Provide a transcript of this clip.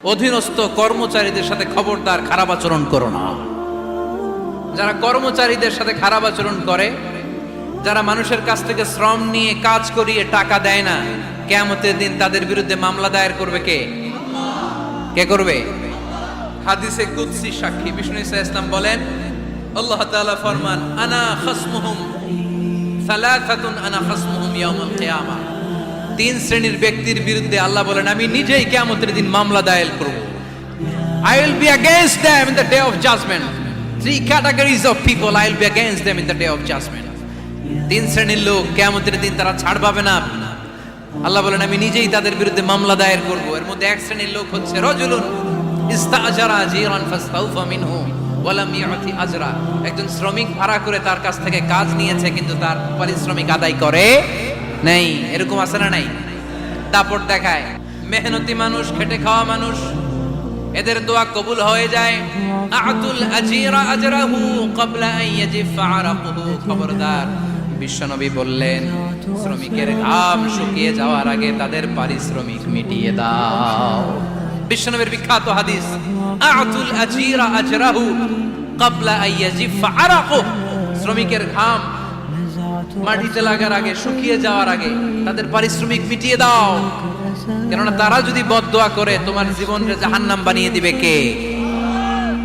অধীনস্থ কর্মচারীদের সাথে খবরদার খারাপ আচরণ করো না। যারা কর্মচারীদের সাথে খারাপ আচরণ করে, যারা মানুষের কাছ থেকে শ্রম নিয়ে কাজ করিয়ে টাকা দেয় না, কিয়ামতের দিন তাদের বিরুদ্ধে মামলা দায়ের করবে কে? কে করবে? হাদিসে কুদসি সাক্ষী বিষ্ণু ঈসা ইসলাম বলেন, আল্লাহ তাআলা ফরমান, আনা খাসমুহুম সালাসাতুন আনা খাসমুহুম ইয়াউমাল কিয়ামা। তিন শ্রেণীর ব্যক্তির বিরুদ্ধে আল্লাহ বলেন, আমি নিজেই কিয়ামতের দিন মামলা দায়ের করব। I will be against them in the day of judgment. Three categories of people, I will be against them in the day of judgment. তিন শ্রেণীর লোক কিয়ামতের দিন তারা ছাড় পাবে না। আল্লাহ বলেন, আমি নিজেই তাদের বিরুদ্ধে মামলা দায়ের করব। এর মধ্যে এক শ্রেণীর লোক হচ্ছে রাজুলুন ইস্তাজারা জিরান ফাস্তাউফা মিনহু ওয়া লাম ইয়াতি আজরা। একজন শ্রমিক ভাড়া করে তার কাছ থেকে কাজ নিয়েছে, কিন্তু তার পারিশ্রমিক আদায় করে নাই। এরকম আছে না নাই? দাপট দেখায়। মেহনতি মানুষ, খেটে খাওয়া মানুষ, এদের দোয়া কবুল হয়ে যায়। আতুল আজিরা আজরাহু ক্বাবলা আন ইয়াজিফা আরাকুহু। খবরদার, বিশ্বনবী বললেন, শ্রমিকের ঘাম শুকিয়ে যাওয়ার আগে তাদের পারিশ্রমিক মিটিয়ে দাও। বিশ্বনবীর বিখ্যাত হাদিস, আতুল আজিরা আজরাহু ক্বাবলা আন ইয়াজিফা আরাকুহু। শ্রমিকের ঘাম মাটিতে লাগার আগে, শুকিয়ে যাওয়ার আগে তাদের পারিশ্রমিক মিটিয়ে দাও। কেননা তারা যদি বদদোয়া করে তোমার জীবনকে জাহান্নাম বানিয়ে দিবে কে?